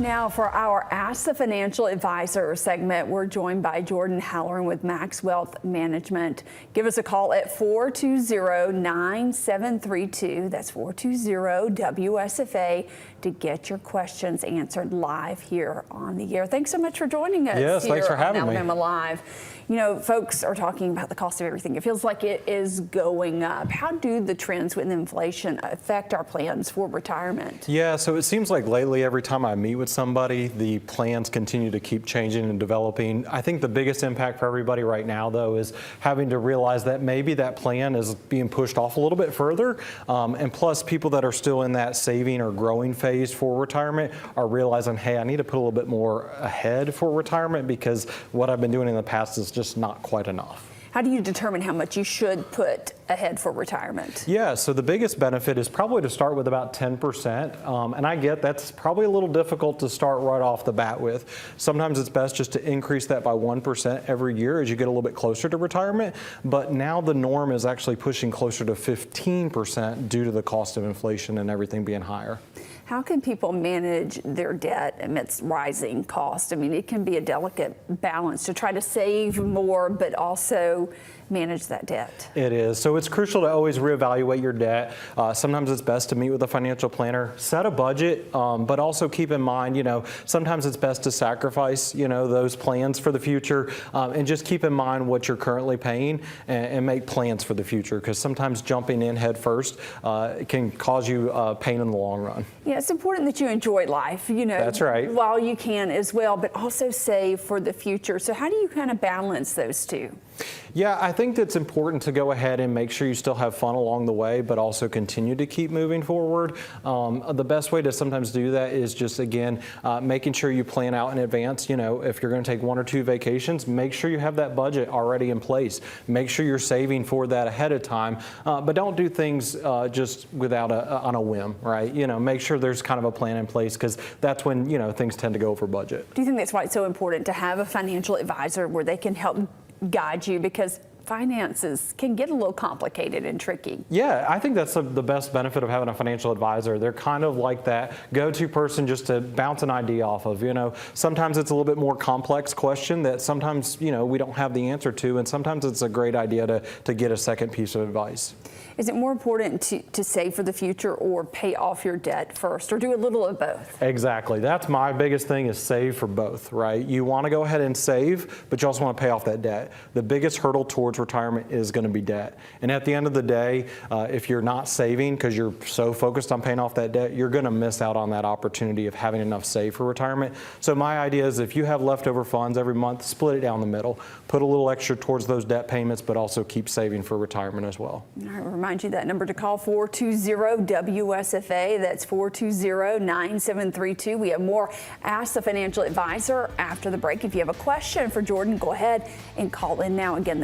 Now for our Ask the Financial Advisor segment, we're joined by Jordan Halloran with Max Wealth Management. Give us a call at 420-9732. That's 420-WSFA to get your questions answered live here on the air. Thanks so much for joining us. Yes, thanks for having me. Alabama Live. You know, folks are talking about the cost of everything. It feels like it is going up. How do the trends with inflation affect our plans for retirement? Yeah, so it seems like lately every time I meet with somebody, the plans continue to keep changing and developing. I think the biggest impact for everybody right now, though, is having to realize that maybe that plan is being pushed off a little bit further. And plus, people that are still in that saving or growing phase for retirement are realizing, hey, I need to put a little bit more ahead for retirement because what I've been doing in the past is just not quite enough. How do you determine how much you should put ahead for retirement? Yeah, so the biggest benefit is probably to start with about 10%. And I get that's probably a little difficult to start right off the bat with. Sometimes it's best just to increase that by 1% every year as you get a little bit closer to retirement. But now the norm is actually pushing closer to 15% due to the cost of inflation and everything being higher. How can people manage their debt amidst rising costs? I mean, it can be a delicate balance to try to save more, but also manage that debt. It is. So it's crucial to always reevaluate your debt. Sometimes it's best to meet with a financial planner, set a budget, but also keep in mind, sometimes it's best to sacrifice, those plans for the future and just keep in mind what you're currently paying and make plans for the future, because sometimes jumping in head first can cause you pain in the long run. Yeah, it's important that you enjoy life, That's right. while you can as well, but also save for the future. So how do you kind of balance those two? Yeah, I think it's important to go ahead and make sure you still have fun along the way, but also continue to keep moving forward. The best way to sometimes do that is just, again, making sure you plan out in advance. If you're going to take 1 or 2 vacations, make sure you have that budget already in place. Make sure you're saving for that ahead of time, but don't do things just without on a whim, right? Make sure there's kind of a plan in place, because that's when, things tend to go over budget. Do you think that's why it's so important to have a financial advisor where they can help guide you, because finances can get a little complicated and tricky? Yeah, I think that's the best benefit of having a financial advisor. They're kind of like that go-to person just to bounce an idea off of. Sometimes it's a little bit more complex question that sometimes, we don't have the answer to, and sometimes it's a great idea to get a second piece of advice. Is it more important to save for the future or pay off your debt first, or do a little of both? Exactly. That's my biggest thing, is save for both, right? You want to go ahead and save, but you also want to pay off that debt. The biggest hurdle towards retirement is going to be debt. And at the end of the day, if you're not saving because you're so focused on paying off that debt, you're going to miss out on that opportunity of having enough saved for retirement. So my idea is, if you have leftover funds every month, split it down the middle. Put a little extra towards those debt payments, but also keep saving for retirement as well. All right, remind you that number to call, 420-WSFA. That's 420-9732. We have more Ask the Financial Advisor after the break. If you have a question for Jordan, go ahead and call in now. Again,